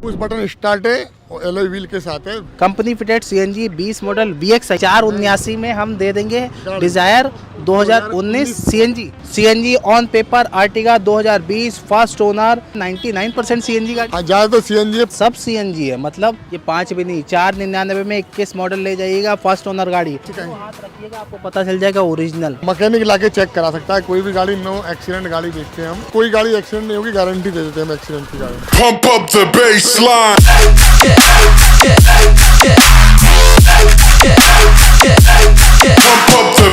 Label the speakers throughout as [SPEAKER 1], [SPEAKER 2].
[SPEAKER 1] Push button start है और alloy wheel के साथ है।
[SPEAKER 2] Company fitted CNG 20 model VX 479 में हम दे देंगे Dzire 2019 CNG on paper Ertiga 2020 first owner 99% CNG गाड़ी।
[SPEAKER 1] ज्यादा तो सीएनजी
[SPEAKER 2] सब सीएनजी है, मतलब ये 5 भी नहीं 499 में 21 मॉडल ले जाइएगा फर्स्ट ओनर गाड़ी। तो हाथ रखिएगा आपको पता चल जाएगा ओरिजिनल।
[SPEAKER 1] मैकेनिक लाके चेक करा सकता है कोई भी गाड़ी। नो एक्सीडेंट गाड़ी बेचते हैं हम, कोई गाड़ी एक्सीडेंट नहीं होगी, गारंटी दे देते हैं हम एक्सीडेंट की गाड़ी।
[SPEAKER 3] Pump up the baseline. Pump up the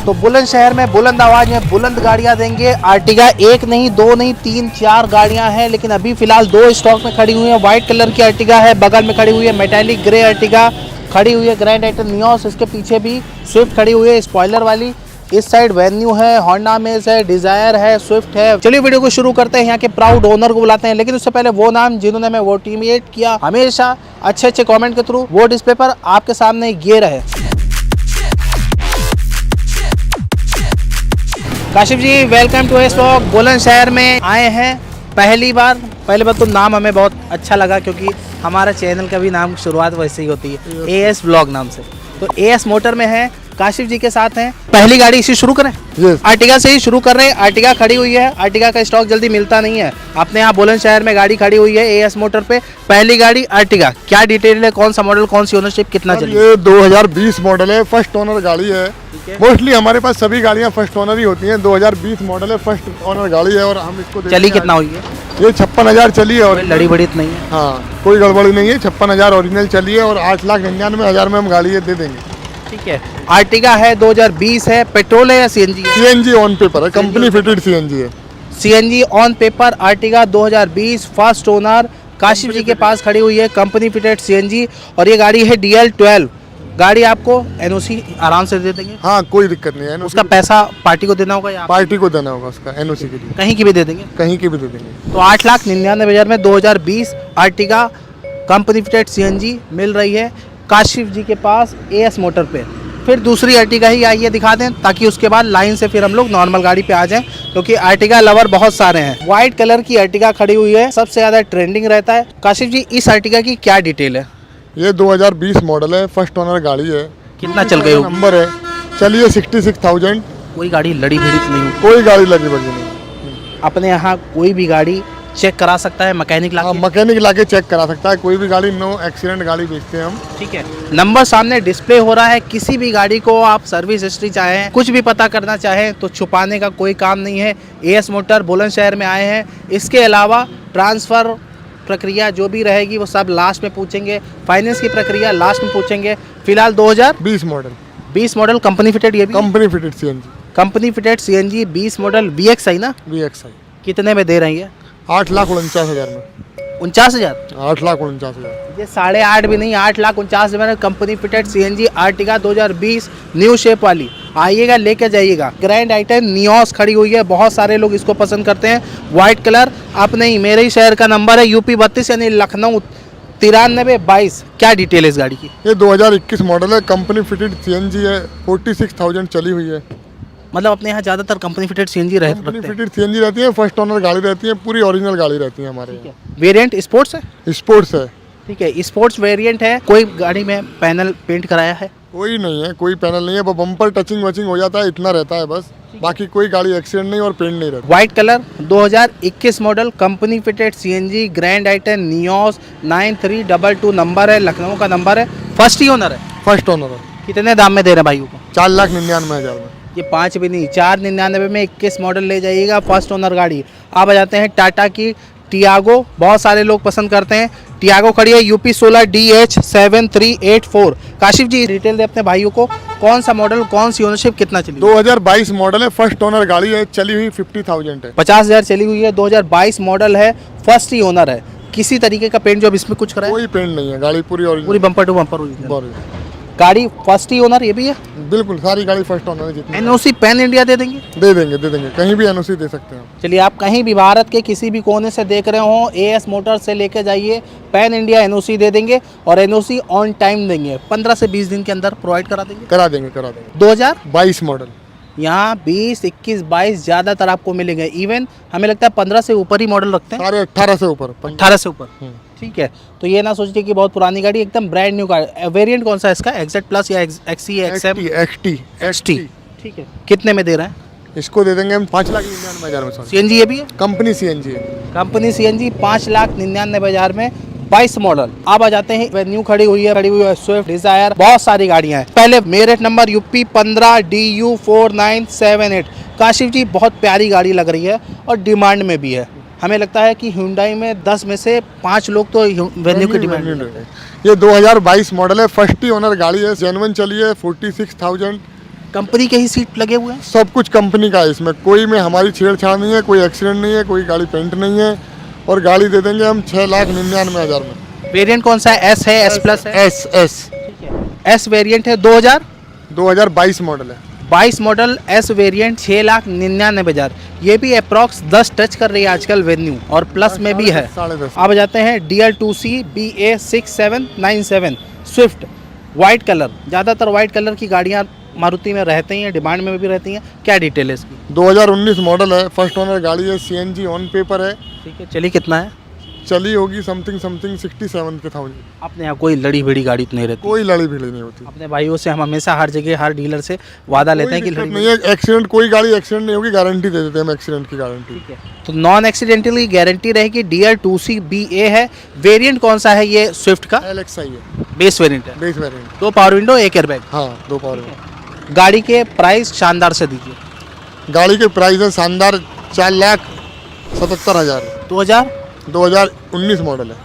[SPEAKER 2] तो बुलंदशहर में बुलंद आवाज में बुलंद गाड़ियां देंगे। आर्टिगा एक नहीं, दो नहीं, 3-4 गाड़ियां हैं, लेकिन अभी फिलहाल 2 स्टॉक में खड़ी हुई है। व्हाइट कलर की आर्टिगा है, बगल में खड़ी हुई है मेटालिक ग्रे आर्टिगा खड़ी हुई है, ग्रैंड आइटन नियोस, इसके पीछे भी स्विफ्ट खड़ी हुई है स्पॉइलर वाली। इस साइड वेन्यू है, होंडा अमेज है, डिजायर है, स्विफ्ट है। चलिए वीडियो को शुरू करते हैं। यहाँ के प्राउड ओनर को बुलाते हैं, लेकिन उससे पहले वो नाम जिन्होंने हमें मोटिवेट किया हमेशा अच्छे अच्छे कमेंट के थ्रू, वो डिस्प्ले पर आपके सामने ये रहे। काशिफ जी, वेलकम टू स्टॉक। बुलंदशहर में आए हैं पहली बार। पहले बार तो नाम हमें बहुत अच्छा लगा, क्योंकि हमारा चैनल का भी नाम शुरुआत वैसे ही होती है, AS ब्लॉग नाम से। तो AS मोटर में है, काशिफ जी के साथ हैं। पहली गाड़ी इसी शुरू करें?
[SPEAKER 1] Yes.
[SPEAKER 2] आर्टिगा से ही शुरू कर रहे हैं। आर्टिगा खड़ी हुई है, आर्टिगा का स्टॉक जल्दी मिलता नहीं है। अपने यहाँ बुलंदशहर में गाड़ी खड़ी हुई है AS मोटर पे, पहली गाड़ी आर्टिगा। क्या डिटेल है, कौन सा मॉडल, कौन सी ओनरशिप, कितना चली?
[SPEAKER 1] ये 2020 मॉडल है, फर्स्ट ओनर गाड़ी है। मोस्टली हमारे पास सभी गाड़ियाँ फर्स्ट ओनर ही होती हैं। 2020 मॉडल है, फर्स्ट ओनर गाड़ी है और हम इसको
[SPEAKER 2] चली कितना हुई है?
[SPEAKER 1] ये 56,000 चली है और
[SPEAKER 2] लड़ी बड़ी तो नहीं है?
[SPEAKER 1] हाँ, कोई गड़बड़ी नहीं है। 56,000 ओरिजिनल चली है और 8,99,000 में हम गाड़ी ये दे देंगे।
[SPEAKER 2] ठीक है। आर्टिगा है, 2020 है, पेट्रोल है या सीएनजी?
[SPEAKER 1] सीएनजी ऑन पेपर है, कंपनी फिटेड सीएनजी है।
[SPEAKER 2] CNG on paper Ertiga 2020 first owner Kashif ji के पास खड़ी हुई है, कंपनी फिटेड सीएनजी। और ये गाड़ी है DL12 गाड़ी। आपको NOC आराम से दे देंगे?
[SPEAKER 1] हाँ, कोई दिक्कत नहीं है।
[SPEAKER 2] उसका पैसा पार्टी को देना होगा या
[SPEAKER 1] पार्टी को देना होगा उसका, NOC के लिए
[SPEAKER 2] कहीं की भी दे देंगे?
[SPEAKER 1] कहीं की भी दे देंगे।
[SPEAKER 2] तो 8,99,000 में 2020 आर्टिगा कंपनी फिटेड सीएनजी मिल रही है काशिफ जी के पास AS मोटर पे। फिर दूसरी आर्टिगा ही आइए दिखा दें, ताकि उसके बाद लाइन से फिर हम लोग नॉर्मल गाड़ी पे आ जाएं, क्योंकि आर्टिगा लवर बहुत सारे हैं। व्हाइट कलर की आर्टिगा खड़ी हुई है, सबसे ज़्यादा ट्रेंडिंग रहता है। काशिफ जी, इस आर्टिगा की क्या डिटेल है?
[SPEAKER 1] ये 2020 मॉडल है, फर्स्ट ओनर गाड़ी है।
[SPEAKER 2] कितना चल गई होगी?
[SPEAKER 1] नंबर है, चलिए 66,000।
[SPEAKER 2] कोई गाड़ी लड़ी भिड़ी तो नहीं होगी?
[SPEAKER 1] कोई गाड़ी लगी बगी नहीं।
[SPEAKER 2] अपने यहाँ कोई भी गाड़ी चेक करा सकता है मैकेनिक
[SPEAKER 1] हाँ,
[SPEAKER 2] लाके?
[SPEAKER 1] मैकेनिक लाके चेक करा सकता है कोई भी गाड़ी। नो एक्सीडेंट गाड़ी बेचते हैं हम।
[SPEAKER 2] ठीक है। नंबर सामने डिस्प्ले हो रहा है। किसी भी गाड़ी को आप सर्विस हिस्ट्री चाहें, कुछ भी पता करना चाहें, तो छुपाने का कोई काम नहीं है। AS मोटर बुलंदशहर में आए हैं। इसके अलावा ट्रांसफ़र प्रक्रिया जो भी रहेगी वो सब लास्ट में पूछेंगे। फाइनेंस की प्रक्रिया लास्ट में पूछेंगे। फिलहाल 2020 मॉडल कंपनी फिटेड, ये भी
[SPEAKER 1] company fitted CNG.
[SPEAKER 2] Company fitted CNG 20 model VX आई ना?
[SPEAKER 1] VXI
[SPEAKER 2] कितने में दे रही है?
[SPEAKER 1] 8,49,000 में।
[SPEAKER 2] 49,000?
[SPEAKER 1] 8,49,000।
[SPEAKER 2] ये 8.5 भी नहीं, 8,49,000 में company fitted CNG Ertiga 2020 new shape वाली। आइएगा, लेके जाइएगा। ग्रैंड आइटन नियोस खड़ी हुई है, बहुत सारे लोग इसको पसंद करते हैं। White colour. आप नहीं, मेरे ही शहर का नंबर है UP 32 यानी लखनऊ 9322। क्या डिटेल है इस गाड़ी की?
[SPEAKER 1] ये 2021 मॉडल है, कंपनी फिटेड सीएनजी है, 46,000 चली हुई है।
[SPEAKER 2] मतलब अपने यहाँ ज़्यादातर company fitted CNG
[SPEAKER 1] company fitted CNG रहती है, फर्स्ट ओनर गाड़ी रहती है, पूरी ओरिजिनल गाड़ी रहती है हमारे यहाँ।
[SPEAKER 2] वेरिएंट स्पोर्ट्स है?
[SPEAKER 1] स्पोर्ट्स है।
[SPEAKER 2] ठीक है, स्पोर्ट्स वेरिएंट है। कोई गाड़ी में पैनल पेंट कराया है?
[SPEAKER 1] कोई नहीं है, कोई पैनल नहीं है, वो बम्पर टचिंग वचिंग हो जाता है, इतना रहता है बस। बाकी कोई गाड़ी एक्सीडेंट नहीं और पेंट नहीं रहता।
[SPEAKER 2] White colour 2021 model company fitted CNG grand i ten Nios 9322 number है, लखनऊ का नंबर है। फर्स्ट ही ओनर है?
[SPEAKER 1] फर्स्ट ओनर है।
[SPEAKER 2] कितने दाम में दे रहे हैं भाइयों को?
[SPEAKER 1] 4,99,000 में।
[SPEAKER 2] ये 5 भी नहीं, 4,99 में 21 मॉडल ले जाइएगा, फर्स्ट ओनर गाड़ी। आप आ जाते हैं टाटा की टियागो, बहुत सारे लोग पसंद करते हैं। टियागो खड़ी है UP 16 DH7384। काशिफ जी, डिटेल दे अपने भाइयों को, कौन सा मॉडल, कौन सी ओनरशिप, कितना चली?
[SPEAKER 1] 2022 मॉडल है, फर्स्ट ओनर गाड़ी है, चली हुई 50,000 है।
[SPEAKER 2] 50,000 चली हुई है, 2022 मॉडल है, फर्स्ट ही ओनर है। किसी तरीके का पेंट जॉब इसमें कुछ कराया?
[SPEAKER 1] कोई पेंट नहीं है, गाड़ी पूरी
[SPEAKER 2] पूरी बम्पर टू बम्पर हुई है। गाड़ी फर्स्ट ही ओनर ये भी है।
[SPEAKER 1] बिल्कुल सारी गाड़ी फर्स्ट ओनर है जितनी।
[SPEAKER 2] एनओसी पैन इंडिया दे देंगे?
[SPEAKER 1] दे देंगे कहीं भी एनओसी दे सकते हैं।
[SPEAKER 2] चलिए, आप कहीं भी भारत के किसी भी कोने से देख रहे हो, एएस मोटर्स से लेके जाइए, पैन इंडिया एनओसी दे देंगे और एनओसी ऑन टाइम देंगे, 15 से 20 दिन के अंदर प्रोवाइड करा देंगे।
[SPEAKER 1] करा देंगे
[SPEAKER 2] 2022
[SPEAKER 1] मॉडल।
[SPEAKER 2] यहाँ 20, 21, 22 ज़्यादातर आपको मिलेंगे। इवन हमें लगता है 15 से ऊपर ही मॉडल रखते हैं,
[SPEAKER 1] सारे 18 से ऊपर।
[SPEAKER 2] 18 से ऊपर। ठीक है, तो ये ना सोचिए कि बहुत पुरानी गाड़ी, एकदम ब्रांड न्यू गाड़ी। वेरिएंट कौन सा है इसका? एक्जेट प्लस या एक्सी एक्सएम?
[SPEAKER 1] एक्सटी।
[SPEAKER 2] ठीक है, कितने में दे रहे हैं?
[SPEAKER 1] इसको दे देंगे हम 5,99,000 में।
[SPEAKER 2] सीएनजी ये भी है?
[SPEAKER 1] कंपनी सीएनजी है।
[SPEAKER 2] कंपनी सीएनजी 5,99,000 में 22 मॉडल। अब आ जाते हैं, वेन्यू खड़ी हुई है स्विफ्ट डिजायर, बहुत सारी गाड़ियां हैं। पहले Meerut number UP 15 DU 4978। Kashif ji, बहुत प्यारी गाड़ी लग रही है और डिमांड में भी है। हमें लगता है कि हुंडई में 10 में से 5 लोग तो वेन्यू की डिमांड में है।
[SPEAKER 1] ये 2022 मॉडल है, फर्स्ट ही ओनर गाड़ी है, जेन्युइन चली है, 46,000।
[SPEAKER 2] कंपनी के ही सीट लगे हुए हैं,
[SPEAKER 1] सब कुछ कंपनी का है इसमें, कोई में हमारी छेड़छाड़ नहीं है, कोई एक्सीडेंट नहीं है, कोई गाड़ी पेंट नहीं है। और गाड़ी दे देंगे हम 6,99,000 में।
[SPEAKER 2] वेरिएंट कौन सा है? एस है, एस प्लस है?
[SPEAKER 1] एस
[SPEAKER 2] एस वेरिएंट है।
[SPEAKER 1] 2022 मॉडल है।
[SPEAKER 2] 22 मॉडल एस वेरिएंट 6,99,000। ये भी अप्रॉक्स 10 टच कर रही है आजकल वेन्यू, और प्लस में भी है।
[SPEAKER 1] 10.5।
[SPEAKER 2] अब जाते हैं DL2C BA6797 Swift, white colour. ज़्यादातर वाइट कलर की गाड़ियाँ मारुति में रहती हैं, डिमांड में भी रहती हैं। क्या डिटेल है इसकी?
[SPEAKER 1] 2019 मॉडल है, फर्स्ट ओनर गाड़ी है, सीएनजी ऑन पेपर है।
[SPEAKER 2] ठीक है, चलिए कितना है?
[SPEAKER 1] चली होगी समथिंग 67,000।
[SPEAKER 2] अपने यहाँ कोई लड़ी भिड़ी गाड़ी तो नहीं रहती?
[SPEAKER 1] कोई लड़ी भिड़ी नहीं होती।
[SPEAKER 2] अपने भाइयों से हम हमेशा हर जगह हर डीलर से वादा लेते हैं कि लड़ी
[SPEAKER 1] नहीं है, एक्सीडेंट कोई गाड़ी एक्सीडेंट नहीं होगी, गारंटी दे देते हैं हम एक्सीडेंट की गारंटी।
[SPEAKER 2] ठीक है, तो नॉन एक्सीडेंटली गारंटी रहेगी। DL2C BA है। वेरिएंट कौन सा है ये स्विफ्ट का?
[SPEAKER 1] LXI है,
[SPEAKER 2] बेस वेरिएंट है।
[SPEAKER 1] Base variant.
[SPEAKER 2] 2 power window, 1 airbag.
[SPEAKER 1] हाँ, 2 पावर।
[SPEAKER 2] गाड़ी के प्राइस शानदार से दीजिए।
[SPEAKER 1] गाड़ी के प्राइस है शानदार, 4,77,000। 2019 मॉडल है,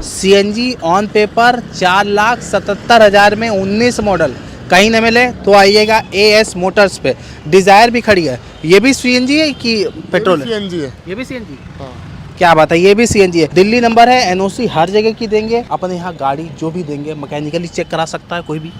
[SPEAKER 2] सीएनजी ऑन पेपर 4,77,000 में 19 मॉडल। कहीं न मिले तो आइएगा एएस मोटर्स पे। डिजायर भी खड़ी है। ये भी सीएनजी है कि पेट्रोल है?
[SPEAKER 1] सीएनजी है।
[SPEAKER 2] ये भी सीएनजी।
[SPEAKER 1] हाँ।
[SPEAKER 2] क्या बात है, ये भी सीएनजी है। दिल्ली नंबर है, एनओसी हर जगह की देंगे। अपन यहाँ गाड़ी जो भी देंगे मैकेनिकली चेक करा सकता है कोई भी।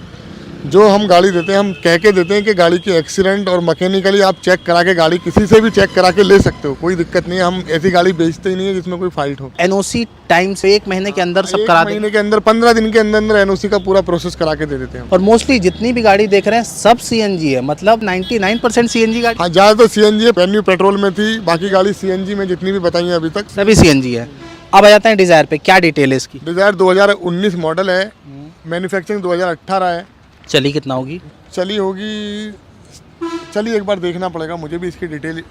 [SPEAKER 1] जो हम गाड़ी देते हैं, हम कह के देते हैं कि गाड़ी की एक्सीडेंट और मैकेनिकली आप चेक करा के, गाड़ी किसी से भी चेक करा के ले सकते हो, कोई दिक्कत नहीं है। हम ऐसी गाड़ी बेचते ही नहीं है जिसमें कोई फाल्ट हो।
[SPEAKER 2] एनओसी टाइम से 1 महीने के अंदर सब करा देंगे।
[SPEAKER 1] 1 महीने के अंदर, 15 दिन के अंदर एनओसी का पूरा प्रोसेस करा के दे देते हैं।
[SPEAKER 2] और मोस्टली जितनी भी गाड़ी देख रहे हैं सब सीएनजी है, मतलब 99% सीएनजी गाड़ी।
[SPEAKER 1] हाँ, ज़्यादा तो सीएनजी है, पेन्यू पेट्रोल में थी, बाकी गाड़ी सीएनजी में जितनी भी बताई है अभी तक
[SPEAKER 2] सभी सीएनजी है। अब आ जाते हैं डिजायर पे, क्या डिटेल है इसकी?
[SPEAKER 1] डिजायर 2019 मॉडल है, मैन्युफैक्चरिंग 2018 है।
[SPEAKER 2] चली कितना होगी?
[SPEAKER 1] चली होगी, चलिए एक बार देखना पड़ेगा मुझे भी इसकी डिटेल।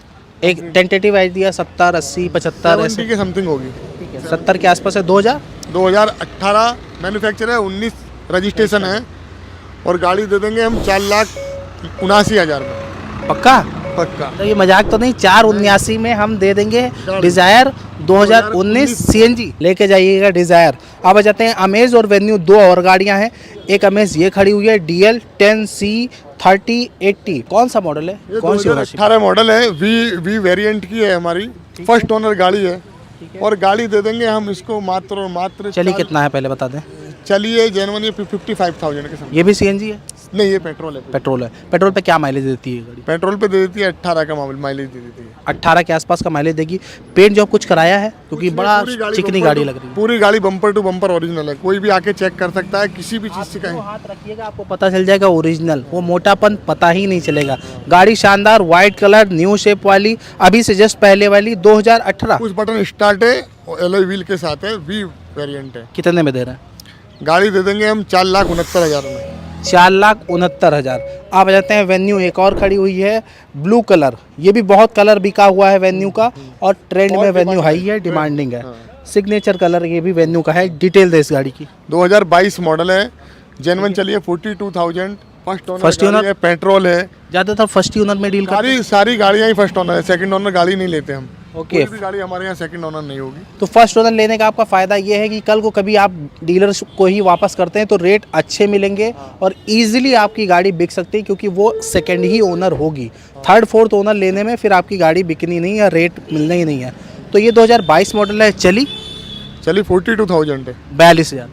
[SPEAKER 2] एक टेंटेटिव आइडिया 70, 80, 75 ऐसे?
[SPEAKER 1] 70 के समथिंग होगी।
[SPEAKER 2] ठीक है, 70 के आसपास है।
[SPEAKER 1] 2018 मैन्युफैक्चर है, 19 रजिस्ट्रेशन है। और गाड़ी दे देंगे हम 4,79,000 में।
[SPEAKER 2] पक्का?
[SPEAKER 1] पक्का।
[SPEAKER 2] तो ये मजाक तो नहीं, 4,79 में हम दे देंगे डिजायर 2019 सीएनजी। लेके जाइएगा डिजायर। अब आ जाते हैं अमेज और वेन्यू, 2 और गाड़ियां हैं। एक अमेज ये खड़ी हुई है, DL 10C 3080। कौन सा मॉडल है? कौन सी ओनरशिप?
[SPEAKER 1] 18 मॉडल है, वी वेरिएंट की है हमारी, फर्स्ट ओनर गाड़ी है। और गाड़ी दे देंगे हम इसको मात्र और मात्र।
[SPEAKER 2] चलिए कितना है पहले बता दें।
[SPEAKER 1] चलिए जेनुअली 55,000 के समथिंग।
[SPEAKER 2] ये भी सीएनजी है?
[SPEAKER 1] नहीं, ये पेट्रोल है।
[SPEAKER 2] पेट्रोल है। पेट्रोल पे क्या माइलेज देती है गाड़ी?
[SPEAKER 1] पेट्रोल पे दे देती है 18 का माइलेज दे देती है।
[SPEAKER 2] 18 के आसपास का माइलेज देगी। पेंट जॉब कुछ कराया है? क्योंकि बड़ा चिकनी गाड़ी लग रही है।
[SPEAKER 1] पूरी गाड़ी बम्पर टू बम्पर ओरिजिनल है, कोई भी आके चेक कर सकता है किसी भी चीज़ से। कहीं
[SPEAKER 2] हाथ रखिएगा आपको पता चल जाएगा ओरिजिनल, वो मोटापन पता ही नहीं चलेगा। गाड़ी शानदार, व्हाइट कलर, न्यू शेप वाली, अभी से जस्ट पहले वाली, 2018।
[SPEAKER 1] कुछ बटन स्टार्ट है और एलॉय व्हील के साथ है, वी वेरिएंट है।
[SPEAKER 2] कितने में दे रहे हैं?
[SPEAKER 1] गाड़ी दे देंगे हम 4,69,000 में।
[SPEAKER 2] 4,69,000। आप जाते हैं वेन्यू, एक और खड़ी हुई है ब्लू कलर। ये भी बहुत कलर बिका हुआ है वेन्यू का, और ट्रेंड में वेन्यू हाई है, डिमांडिंग है। सिग्नेचर कलर ये भी वेन्यू का है। डिटेल दे इस गाड़ी की।
[SPEAKER 1] 2022 मॉडल है, जेन्युइन चलिए 42,000। फर्स्ट ओनर है, पेट्रोल है।
[SPEAKER 2] ज़्यादातर फर्स्ट ओनर में डील करते
[SPEAKER 1] सारी गाड़ियाँ ही फर्स्ट ओनर है, सेकंड ओनर गाड़ी नहीं लेते हम।
[SPEAKER 2] ओके।
[SPEAKER 1] कोई भी गाड़ी हमारे यहाँ सेकंड ओनर नहीं होगी।
[SPEAKER 2] तो फर्स्ट ओनर लेने का आपका फ़ायदा ये है कि कल को कभी आप डीलर को ही वापस करते हैं तो रेट अच्छे मिलेंगे और इजीली आपकी गाड़ी बिक सकती है, क्योंकि वो सेकंड ही ओनर होगी। थर्ड फोर्थ ओनर लेने में फिर आपकी गाड़ी बिकनी नहीं है, रेट मिलना ही नहीं है। तो ये 2022 मॉडल है। चली
[SPEAKER 1] 42,000 है।
[SPEAKER 2] 42,000।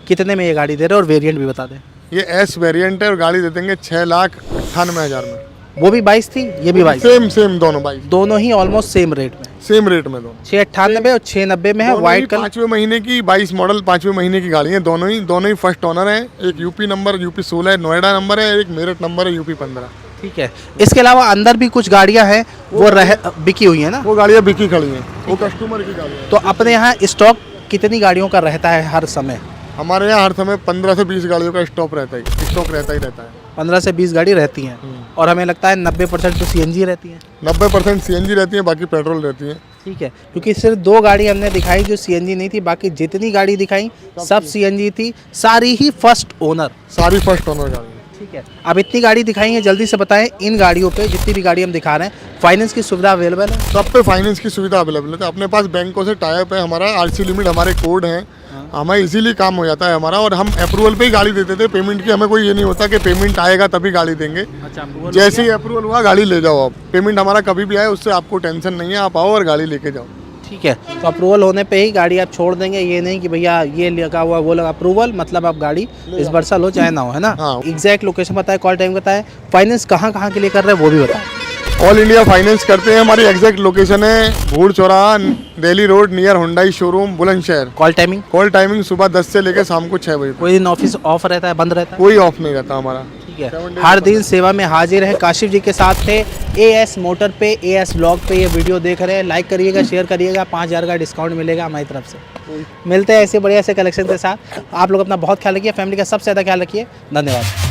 [SPEAKER 2] कितने में ये गाड़ी दे रहे हैं और वेरिएंट भी बता दें।
[SPEAKER 1] ये एस वेरिएंट है और गाड़ी दे देंगे 6,98,000 में।
[SPEAKER 2] वो भी 22 थी, ये भी 22,
[SPEAKER 1] सेम दोनों बाइक
[SPEAKER 2] दोनों ही ऑलमोस्ट सेम रेट में,
[SPEAKER 1] सेम रेट में दोनों।
[SPEAKER 2] 698 और 690 में है, व्हाइट कलर।
[SPEAKER 1] 5वें महीने की 22 मॉडल 5वें महीने की गाड़ी है, दोनों ही फर्स्ट ओनर है। एक यूपी नंबर यूपी 16 है, नोएडा नंबर है, एक मेरठ नंबर है यूपी 15।
[SPEAKER 2] ठीक है, इसके अलावा अंदर भी कुछ गाड़ियां हैं वो बिकी हुई है ना,
[SPEAKER 1] वो गाड़ियाँ बिकी खड़ी हैं, वो कस्टमर की गाड़ी है।
[SPEAKER 2] तो अपने यहाँ स्टॉक कितनी गाड़ियों का रहता है हर समय?
[SPEAKER 1] हमारे यहाँ हर समय 15 से 20 गाड़ियों का स्टॉक रहता ही रहता है।
[SPEAKER 2] 15 से 20 गाड़ी रहती हैं और हमें लगता है 90% तो सीएनजी रहती हैं।
[SPEAKER 1] 90% सीएनजी रहती है, बाकी पेट्रोल रहती है।
[SPEAKER 2] ठीक है, क्योंकि सिर्फ 2 गाड़ी हमने दिखाई जो सीएनजी नहीं थी, बाकी जितनी गाड़ी दिखाई सब सीएनजी थी, सारी ही फर्स्ट ओनर।
[SPEAKER 1] सारी फर्स्ट ओनर गाड़ी है।
[SPEAKER 2] ठीक है, अब इतनी गाड़ी दिखाई है, जल्दी से बताएं इन गाड़ियों पे जितनी भी गाड़ी हम दिखा रहे हैं फाइनेंस की सुविधा अवेलेबल है?
[SPEAKER 1] सब पे फाइनेंस की सुविधा अवेलेबल है। अपने पास बैंकों से टाई अप है, हमारा आरसी लिमिट, हमारे कोड हैं, हमें इजीली काम हो जाता है हमारा। और हम अप्रूवल पे ही गाड़ी देते थे, पेमेंट की हमें कोई ये नहीं होता कि पेमेंट आएगा तभी गाड़ी देंगे।
[SPEAKER 2] अच्छा,
[SPEAKER 1] जैसे ही अप्रूवल हुआ गाड़ी ले जाओ आप। पेमेंट हमारा कभी भी आए उससे आपको टेंशन नहीं है, आप आओ और गाड़ी लेके जाओ।
[SPEAKER 2] ठीक है, तो अप्रूवल होने पे ही गाड़ी आप छोड़ देंगे, ये नहीं कि भैया ये लगा हुआ वो लगा, अप्रूवल मतलब आप गाड़ी इस वर्षा लो चाहे ना हो, है ना?
[SPEAKER 1] हाँ।
[SPEAKER 2] एग्जैक्ट लोकेशन बताए, कॉल टाइम बताए, फाइनेंस कहाँ कहाँ के लिए कर रहे हैं वो भी बताएं।
[SPEAKER 1] ऑल इंडिया फाइनेंस करते हैं। हमारी एग्जैक्ट लोकेशन है भूड़ चौराहा, Delhi road, near Hyundai showroom, Bulandshahr.
[SPEAKER 2] Call timing?
[SPEAKER 1] Call timing सुबह 10 से लेकर शाम को 6 बजे तक।
[SPEAKER 2] कोई दिन ऑफिस ऑफ रहता है, बंद रहता है?
[SPEAKER 1] कोई ऑफ नहीं रहता हमारा।
[SPEAKER 2] ठीक है, हर दिन सेवा में हाजिर है। काशिफ जी के साथ थे एएस मोटर पे, एएस ब्लॉग पे ये वीडियो देख रहे हैं, लाइक करिएगा, शेयर करिएगा, 5,000 का डिस्काउंट मिलेगा हमारी तरफ से। मिलते हैं ऐसे बढ़िया से कलेक्शन के साथ। आप लोग अपना बहुत ख्याल रखिए, फैमिली का सबसे ज़्यादा ख्याल रखिए। धन्यवाद।